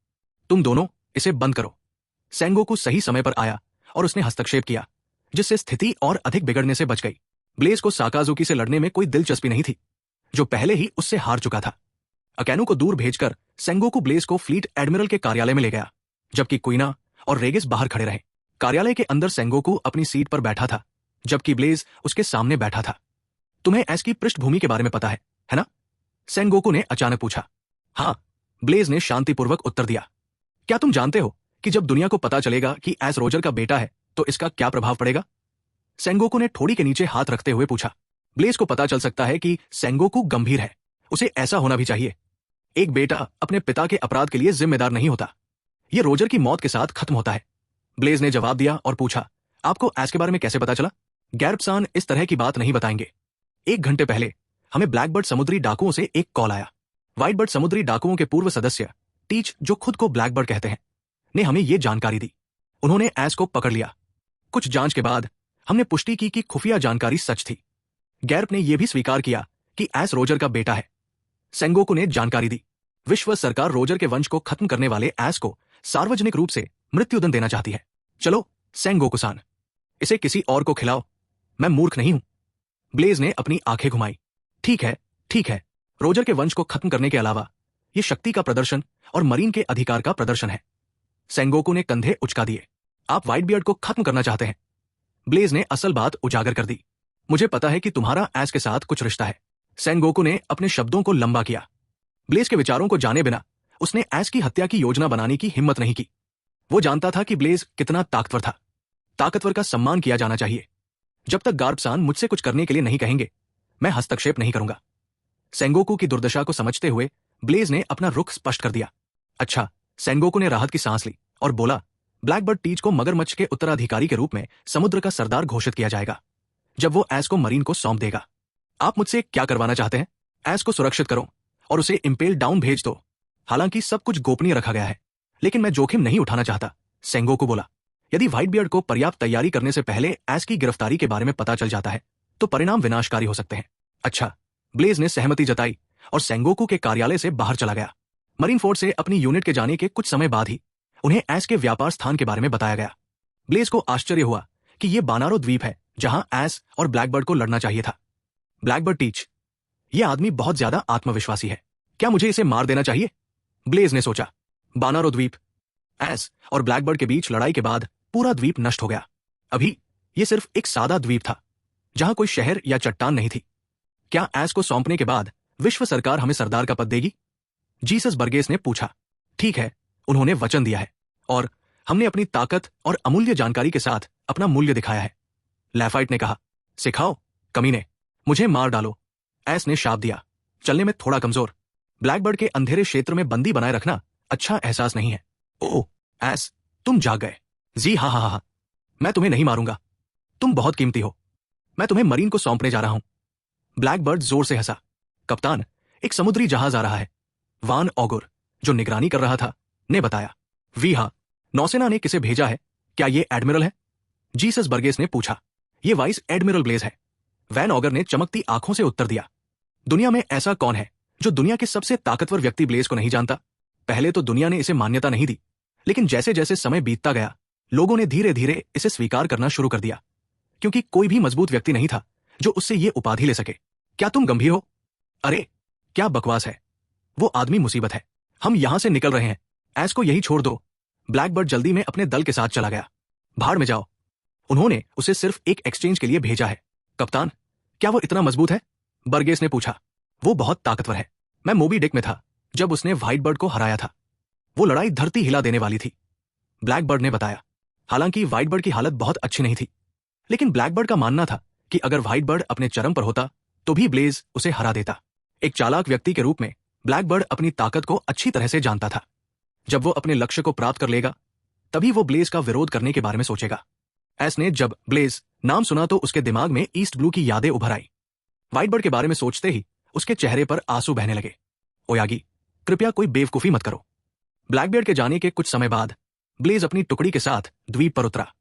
S1: तुम दोनों इसे बंद करो। सेंगोकू सही समय पर आया और उसने हस्तक्षेप किया, जिससे स्थिति और अधिक बिगड़ने से बच गई। ब्लेज को साकाजुकी से लड़ने में कोई दिलचस्पी नहीं थी, जो पहले ही उससे हार चुका था। अकैनू को दूर भेजकर सेंगोकू ब्लेज को फ्लीट एडमिरल के कार्यालय में ले गया, जबकि क्वीना और रेगिस बाहर खड़े रहे। कार्यालय के अंदर सेंगोकू अपनी सीट पर बैठा था, जबकि ब्लेज उसके सामने बैठा था। तुम्हें एस की पृष्ठभूमि के बारे में पता है ना? सेंगोकू ने अचानक पूछा। हाँ, ब्लेज ने शांतिपूर्वक उत्तर दिया। क्या तुम जानते हो कि जब दुनिया को पता चलेगा कि एस रोजर का बेटा है तो इसका क्या प्रभाव पड़ेगा? सेंगोकू ने ठोड़ी के नीचे हाथ रखते हुए पूछा। ब्लेज को पता चल सकता है कि सेंगोकू गंभीर है। उसे ऐसा होना भी चाहिए। एक बेटा अपने पिता के अपराध के लिए जिम्मेदार नहीं होता। यह रोजर की मौत के साथ खत्म होता है। ब्लेज ने जवाब दिया और पूछा, आपको एस के बारे में कैसे पता चला? गैरपसान इस तरह की बात नहीं बताएंगे। 1 घंटे पहले हमें ब्लैकबर्ड समुद्री डाकुओं से एक कॉल आया। व्हाइट बर्ड समुद्री डाकुओं के पूर्व सदस्य टीच, जो खुद को ब्लैकबर्ड कहते हैं, ने हमें यह जानकारी दी। उन्होंने एस को पकड़ लिया। कुछ जांच के बाद हमने पुष्टि की कि खुफिया जानकारी सच थी। गैरप ने यह भी स्वीकार किया कि एस रोजर का बेटा है। सेंगोकू ने जानकारी दी। विश्व सरकार रोजर के वंश को खत्म करने वाले एस को सार्वजनिक रूप से मृत्युदंड देना चाहती है। चलो सेंगोकू-सान, इसे किसी और को खिलाओ। मैं मूर्ख नहीं हूं। ब्लेज ने अपनी आंखें घुमाई। ठीक है, ठीक है। रोजर के वंश को खत्म करने के अलावा ये शक्ति का प्रदर्शन और मरीन के अधिकार का प्रदर्शन है। सेंगोकू ने कंधे उचका दिए। आप व्हाइट बियर्ड को खत्म करना चाहते हैं? ब्लेज ने असल बात उजागर कर दी। मुझे पता है कि तुम्हारा एस के साथ कुछ रिश्ता है। सेंगोकू ने अपने शब्दों को लंबा किया। ब्लेज के विचारों को जाने बिना उसने एस की हत्या की योजना बनाने की हिम्मत नहीं की। वो जानता था कि ब्लेज कितना ताकतवर था। ताकतवर का सम्मान किया जाना चाहिए। जब तक गार्बसान मुझसे कुछ करने के लिए नहीं कहेंगे, मैं हस्तक्षेप नहीं करूंगा। सेंगोकू की दुर्दशा को समझते हुए ब्लेज ने अपना रुख स्पष्ट कर दिया। अच्छा, सेंगोकू ने राहत की सांस ली और बोला, ब्लैकबर्ड टीच को मगरमच्छ के उत्तराधिकारी के रूप में समुद्र का सरदार घोषित किया जाएगा जब वो एस को मरीन को सौंप देगा। आप मुझसे क्या करवाना चाहते हैं? एस को सुरक्षित करो और उसे इंपेल डाउन भेज दो। हालांकि सब कुछ गोपनीय रखा गया है, लेकिन मैं जोखिम नहीं उठाना चाहता, सेंगोकू बोला। यदि व्हाइट बियर्ड को पर्याप्त तैयारी करने से पहले एस की गिरफ्तारी के बारे में पता चल जाता है तो परिणाम विनाशकारी हो सकते हैं। अच्छा, ब्लेज ने सहमति जताई और सेंगोकू के कार्यालय से बाहर चला गया। मरीन फोर्स से अपनी यूनिट के जाने के कुछ समय बाद ही उन्हें एस के व्यापार स्थान के बारे में बताया गया। ब्लेज को आश्चर्य हुआ कि यह बानारो द्वीप है जहां एस और ब्लैकबर्ड को लड़ना चाहिए था। ब्लैकबर्ड टीच, यह आदमी बहुत ज्यादा आत्मविश्वासी है। क्या मुझे इसे मार देना चाहिए? ब्लेज ने सोचा। बानारो द्वीप। एस और ब्लैकबर्ड के बीच लड़ाई के बाद पूरा द्वीप नष्ट हो गया। अभी यह सिर्फ एक सादा द्वीप था जहां कोई शहर या चट्टान नहीं थी। क्या एस को सौंपने के बाद विश्व सरकार हमें सरदार का पद देगी? जीसस बर्गेस ने पूछा। ठीक है, उन्होंने वचन दिया है और हमने अपनी ताकत और अमूल्य जानकारी के साथ अपना मूल्य दिखाया है। लैफाइट ने कहा। सिखाओ कमीने, मुझे मार डालो। एस ने शाप दिया। चलने में थोड़ा कमजोर। ब्लैकबर्ड के अंधेरे क्षेत्र में बंदी बनाए रखना अच्छा एहसास नहीं है। ओह एस, तुम जाग गए। जी हाँ हाँ हाँ, मैं तुम्हें नहीं मारूंगा। तुम बहुत कीमती हो। मैं तुम्हें मरीन को सौंपने जा रहा हूं। ब्लैकबर्ड जोर से हंसा। कप्तान, एक समुद्री जहाज आ रहा है। वान ऑगुर, जो निगरानी कर रहा था, ने बताया। वी हाँ, नौसेना ने किसे भेजा है? क्या ये एडमिरल है? जीसस बर्गेस ने पूछा। ये वाइस एडमिरल ब्लेज है। वैन ऑगर ने चमकती आंखों से उत्तर दिया। दुनिया में ऐसा कौन है जो दुनिया के सबसे ताकतवर व्यक्ति ब्लेज को नहीं जानता? पहले तो दुनिया ने इसे मान्यता नहीं दी, लेकिन जैसे जैसे समय बीतता गया लोगों ने धीरे धीरे इसे स्वीकार करना शुरू कर दिया, क्योंकि कोई भी मजबूत व्यक्ति नहीं था जो उससे ये उपाधि ले सके। क्या तुम गंभीर हो? अरे क्या बकवास है। वो आदमी मुसीबत है। हम यहां से निकल रहे हैं। एस को यही छोड़ दो। ब्लैकबर्ड जल्दी में अपने दल के साथ चला गया। भाड़ में जाओ। उन्होंने उसे सिर्फ एक एक्सचेंज के लिए भेजा है। कप्तान, क्या वो इतना मजबूत है? बर्गेस ने पूछा। वो बहुत ताकतवर है। मैं मोबी डिक में था जब उसने व्हाइट बर्ड को हराया था। वो लड़ाई धरती हिला देने वाली थी, ब्लैकबर्ड ने बताया। हालांकि व्हाइट बर्ड की हालत बहुत अच्छी नहीं थी, लेकिन ब्लैकबर्ड का मानना था कि अगर व्हाइट बर्ड अपने चरम पर होता तो भी ब्लेज उसे हरा देता। एक चालाक व्यक्ति के रूप में ब्लैकबर्ड अपनी ताकत को अच्छी तरह से जानता था। जब वो अपने लक्ष्य को प्राप्त कर लेगा तभी वो ब्लेज का विरोध करने के बारे में सोचेगा। एस ने जब ब्लेज नाम सुना तो उसके दिमाग में ईस्ट ब्लू की यादें उभर आई। व्हाइट बर्ड के बारे में सोचते ही उसके चेहरे पर आंसू बहने लगे। ओयागी, कृपया कोई बेवकूफी मत करो। ब्लैकबियर्ड के जाने के कुछ समय बाद ब्लेज अपनी टुकड़ी के साथ द्वीप पर उतरा।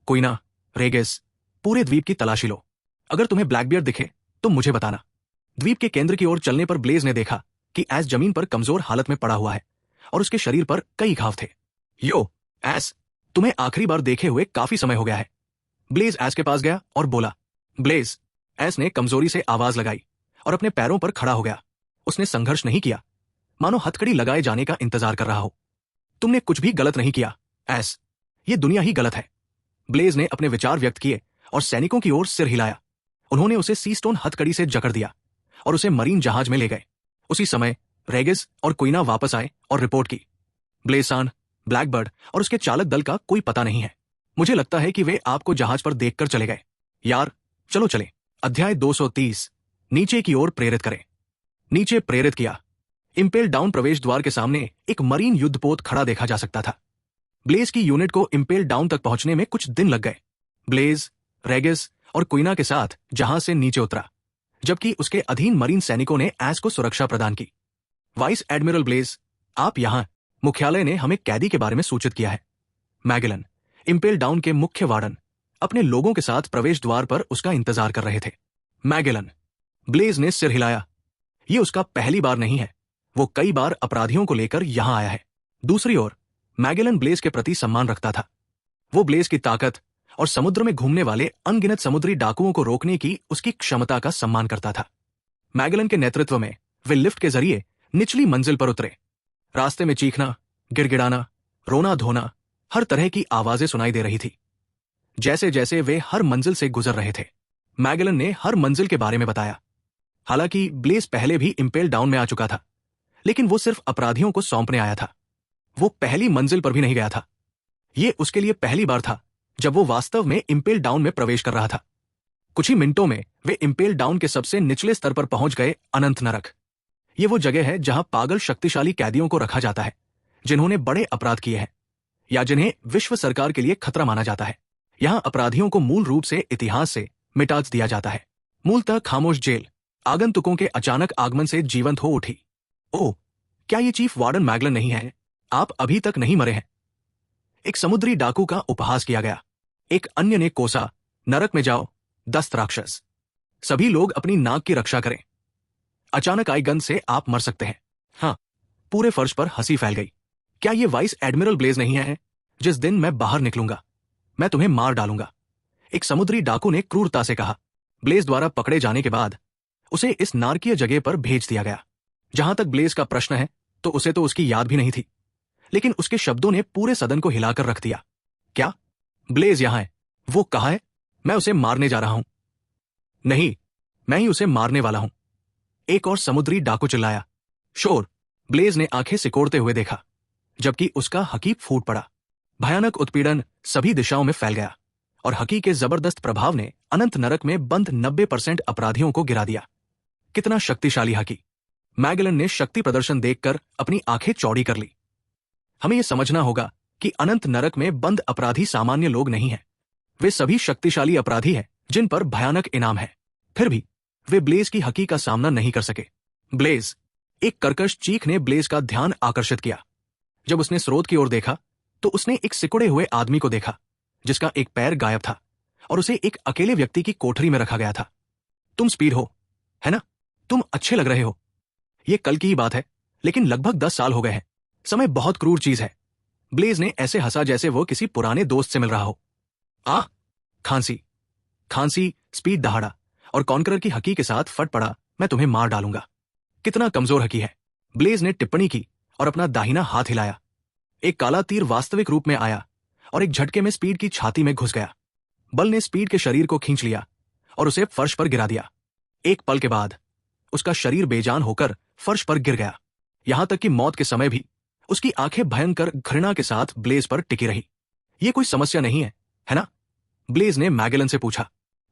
S1: कोइना, रेगिस, पूरे द्वीप की तलाशी लो। अगर तुम्हें ब्लैकबियर्ड दिखे तो मुझे बताना। द्वीप के केंद्र की ओर चलने पर ब्लेज ने देखा कि एस जमीन पर कमजोर हालत में पड़ा हुआ है और उसके शरीर पर कई घाव थे। यो एस, तुम्हें आखिरी बार देखे हुए काफी समय हो गया है। ब्लेज एस के पास गया और बोला। ब्लेज, एस ने कमजोरी से आवाज लगाई और अपने पैरों पर खड़ा हो गया। उसने संघर्ष नहीं किया, मानो हथकड़ी लगाए जाने का इंतजार कर रहा हो। तुमने कुछ भी गलत नहीं किया एस, ये दुनिया ही गलत है। ब्लेज ने अपने विचार व्यक्त किए और सैनिकों की ओर सिर हिलाया। उन्होंने उसे सीस्टोन हथकड़ी से जकड़ दिया और उसे मरीन जहाज में ले गए। उसी समय रेगिस और कोइना वापस आए और रिपोर्ट की। ब्लेसान, ब्लैकबर्ड और उसके चालक दल का कोई पता नहीं है। मुझे लगता है कि वे आपको जहाज पर देखकर चले गए। यार चलो चलें। अध्याय 230, नीचे की ओर प्रेरित करें। नीचे प्रेरित किया। इंपेल डाउन प्रवेश द्वार के सामने एक मरीन युद्धपोत खड़ा देखा जा सकता था। ब्लेज की यूनिट को इंपेल डाउन तक पहुंचने में कुछ दिन लग गए। ब्लेज, रेगिस और कोइना के साथ जहाज से नीचे उतरा, जबकि उसके अधीन मरीन सैनिकों ने एस को सुरक्षा प्रदान की। वाइस एडमिरल ब्लेज, आप यहां। मुख्यालय ने हमें कैदी के बारे में सूचित किया है। मैगेलन, इंपेल डाउन के मुख्य वार्डन, अपने लोगों के साथ प्रवेश द्वार पर उसका इंतजार कर रहे थे। मैगेलन, ब्लेज ने सिर हिलाया। यह उसका पहली बार नहीं है। वो कई बार अपराधियों को लेकर यहां आया है। दूसरी ओर मैगेलन ब्लेज के प्रति सम्मान रखता था। वो ब्लेज की ताकत और समुद्र में घूमने वाले अनगिनत समुद्री डाकुओं को रोकने की उसकी क्षमता का सम्मान करता था। मैगलन के नेतृत्व में वे लिफ्ट के जरिए निचली मंजिल पर उतरे। रास्ते में चीखना, गिड़गिड़ाना, रोना धोना, हर तरह की आवाजें सुनाई दे रही थी। जैसे जैसे वे हर मंजिल से गुजर रहे थे, मैगलन ने हर मंजिल के बारे में बताया। हालांकि ब्लेज पहले भी इंपेल डाउन में आ चुका था, लेकिन वो सिर्फ अपराधियों को सौंपने आया था। वो पहली मंजिल पर भी नहीं गया था। ये उसके लिए पहली बार था जब वो वास्तव में इंपेल डाउन में प्रवेश कर रहा था। कुछ ही मिनटों में वे इंपेल डाउन के सबसे निचले स्तर पर पहुंच गए, अनंत नरक। ये वो जगह है जहां पागल शक्तिशाली कैदियों को रखा जाता है, जिन्होंने बड़े अपराध किए हैं या जिन्हें विश्व सरकार के लिए खतरा माना जाता है। यहां अपराधियों को मूल रूप से इतिहास से मिटा दिया जाता है। मूलतः खामोश जेल आगंतुकों के अचानक आगमन से जीवंत हो उठी। ओह, क्या ये चीफ वार्डन मैगलन नहीं है? आप अभी तक नहीं मरे हैं। एक समुद्री डाकू का उपहास किया गया। एक अन्य ने कोसा, नरक में जाओ, दस्त राक्षस। सभी लोग अपनी नाक की रक्षा करें। अचानक आई गंध से आप मर सकते हैं। हाँ, पूरे फर्श पर हंसी फैल गई। क्या ये वाइस एडमिरल ब्लेज नहीं है? जिस दिन मैं बाहर निकलूंगा, मैं तुम्हें मार डालूंगा, एक समुद्री डाकू ने क्रूरता से कहा। ब्लेज द्वारा पकड़े जाने के बाद उसे इस नारकीय जगह पर भेज दिया गया। जहां तक ब्लेज का प्रश्न है, तो उसे तो उसकी याद भी नहीं थी, लेकिन उसके शब्दों ने पूरे सदन को हिलाकर रख दिया। क्या ब्लेज यहां है? वो कहा है? मैं उसे मारने जा रहा हूं। नहीं, मैं ही उसे मारने वाला हूं, एक और समुद्री डाकू चिल्लाया। शोर। ब्लेज ने आंखें सिकोड़ते हुए देखा, जबकि उसका हकी फूट पड़ा। भयानक उत्पीड़न सभी दिशाओं में फैल गया और हकी के जबरदस्त प्रभाव ने अनंत नरक में बंद 90% अपराधियों को गिरा दिया। कितना शक्तिशाली हकी! मैगलन ने शक्ति प्रदर्शन देखकर अपनी आंखें चौड़ी कर ली। हमें यह समझना होगा कि अनंत नरक में बंद अपराधी सामान्य लोग नहीं हैं। वे सभी शक्तिशाली अपराधी हैं जिन पर भयानक इनाम है। फिर भी वे ब्लेज की हकी का सामना नहीं कर सके। ब्लेज! एक कर्कश चीख ने ब्लेज का ध्यान आकर्षित किया। जब उसने स्रोत की ओर देखा, तो उसने एक सिकुड़े हुए आदमी को देखा, जिसका एक पैर गायब था और उसे एक अकेले व्यक्ति की कोठरी में रखा गया था। तुम स्पीड हो, है ना? तुम अच्छे लग रहे हो। यह कल की ही बात है, लेकिन लगभग 10 साल हो गए हैं। समय बहुत क्रूर चीज है। ब्लेज ने ऐसे हंसा जैसे वो किसी पुराने दोस्त से मिल रहा हो। आह! खांसी। खांसी, स्पीड दहाड़ा और कॉन्करर की हकी के साथ फट पड़ा, मैं तुम्हें मार डालूंगा। कितना कमजोर हकी है! ब्लेज ने टिप्पणी की और अपना दाहिना हाथ हिलाया। एक काला तीर वास्तविक रूप में आया और एक झटके में स्पीड की छाती में घुस गया। बल ने स्पीड के शरीर को खींच लिया और उसे फर्श पर गिरा दिया। एक पल के बाद उसका शरीर बेजान होकर फर्श पर गिर गया। यहां तक कि मौत के समय भी उसकी आंखें भयंकर घृणा के साथ ब्लेज पर टिकी रही। यह कोई समस्या नहीं है ना? ब्लेज ने मैगलन से पूछा।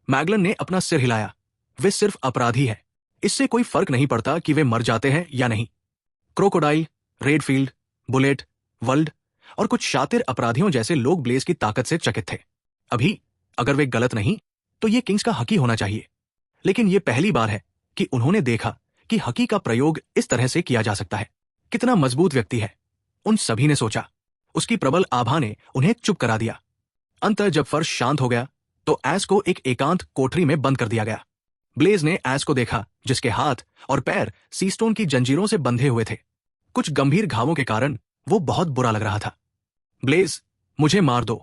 S1: मैगलन ने अपना सिर हिलाया। वे सिर्फ अपराधी है, इससे कोई फर्क नहीं पड़ता कि वे मर जाते हैं या नहीं। क्रोकोडाइल, रेडफील्ड, बुलेट, वर्ल्ड और कुछ शातिर अपराधियों जैसे लोग ब्लेज की ताकत से चकित थे। अभी अगर वे गलत नहीं, तो ये किंग्स का हकी होना चाहिए। लेकिन ये पहली बार है कि उन्होंने देखा कि हकी का प्रयोग इस तरह से किया जा सकता है। कितना मजबूत व्यक्ति है, उन सभी ने सोचा। उसकी प्रबल आभा ने उन्हें चुप करा दिया। अंततः जब फर्श शांत हो गया, तो एस को एक एकांत कोठरी में बंद कर दिया गया। ब्लेज ने एस को देखा, जिसके हाथ और पैर सीस्टोन की जंजीरों से बंधे हुए थे। कुछ गंभीर घावों के कारण वो बहुत बुरा लग रहा था। ब्लेज, मुझे मार दो,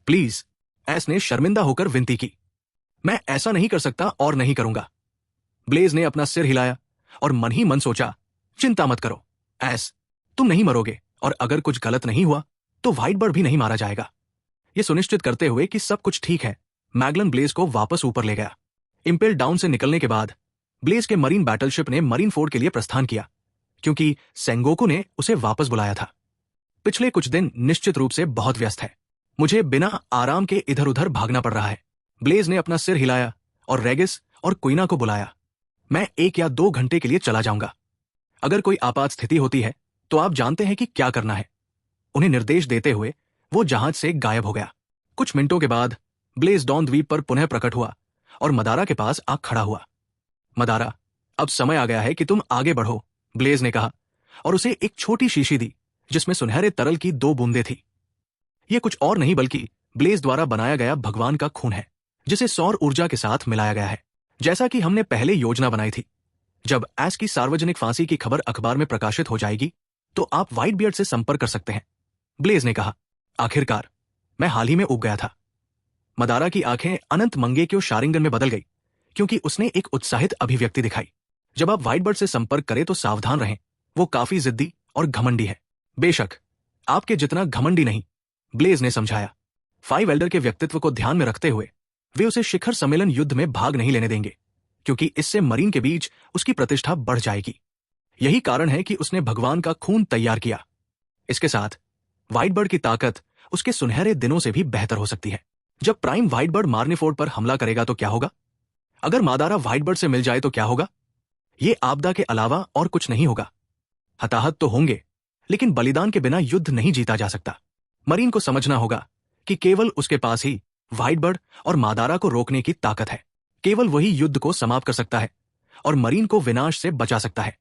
S1: प्लीज, एस ने शर्मिंदा होकर विनती की। मैं ऐसा नहीं कर सकता और नहीं करूंगा। ब्लेज ने अपना सिर हिलाया और मन ही मन सोचा, चिंता मत करो एस, तुम नहीं मरोगे, और अगर कुछ गलत नहीं हुआ तो व्हाइटबर्ड भी नहीं मारा जाएगा। यह सुनिश्चित करते हुए कि सब कुछ ठीक है, मैगलन ब्लेज को वापस ऊपर ले गया। इंपेल डाउन से निकलने के बाद ब्लेज के मरीन बैटलशिप ने मरीन फोर्ड के लिए प्रस्थान किया, क्योंकि सेंगोकू ने उसे वापस बुलाया था। पिछले कुछ दिन निश्चित रूप से बहुत व्यस्त है। मुझे बिना आराम के इधर उधर भागना पड़ रहा है। ब्लेज ने अपना सिर हिलाया और रेगिस और कुइना को बुलाया। मैं 1 या 2 घंटे के लिए चला जाऊंगा। अगर कोई आपात स्थिति होती है तो आप जानते हैं कि क्या करना है। उन्हें निर्देश देते हुए वो जहाज से गायब हो गया। कुछ मिनटों के बाद ब्लेज डॉन द्वीप पर पुनः प्रकट हुआ और मदारा के पास आ खड़ा हुआ। मदारा, अब समय आ गया है कि तुम आगे बढ़ो, ब्लेज ने कहा और उसे एक छोटी शीशी दी जिसमें सुनहरे तरल की 2 बूंदें थी। यह कुछ और नहीं बल्कि ब्लेज द्वारा बनाया गया भगवान का खून है, जिसे सौर ऊर्जा के साथ मिलाया गया है, जैसा कि हमने पहले योजना बनाई थी। जब एस की सार्वजनिक फांसी की खबर अखबार में प्रकाशित हो जाएगी तो आप व्हाइट बियर्ड से संपर्क कर सकते हैं, ब्लेज ने कहा। आखिरकार मैं हाल ही में उग गया था। मदारा की आंखें अनंत मंगेक्यो शारिंगन में बदल गई, क्योंकि उसने एक उत्साहित अभिव्यक्ति दिखाई। जब आप व्हाइट बर्ड से संपर्क करें तो सावधान रहें, वो काफी जिद्दी और घमंडी है। बेशक आपके जितना घमंडी नहीं, ब्लेज ने समझाया। फाइव एल्डर के व्यक्तित्व को ध्यान में रखते हुए वे उसे शिखर सम्मेलन युद्ध में भाग नहीं लेने देंगे, क्योंकि इससे मरीन के बीच उसकी प्रतिष्ठा बढ़ जाएगी। यही कारण है कि उसने भगवान का खून तैयार किया। इसके साथ व्हाइट बर्ड की ताकत उसके सुनहरे दिनों से भी बेहतर हो सकती है। जब प्राइम व्हाइट बर्ड मार्नीफोर्ड पर हमला करेगा तो क्या होगा? अगर मादारा व्हाइट बर्ड से मिल जाए तो क्या होगा? ये आपदा के अलावा और कुछ नहीं होगा। हताहत तो होंगे, लेकिन बलिदान के बिना युद्ध नहीं जीता जा सकता। मरीन को समझना होगा कि केवल उसके पास ही व्हाइट बर्ड और मादारा को रोकने की ताकत है। केवल वही युद्ध को समाप्त कर सकता है और मरीन को विनाश से बचा सकता है।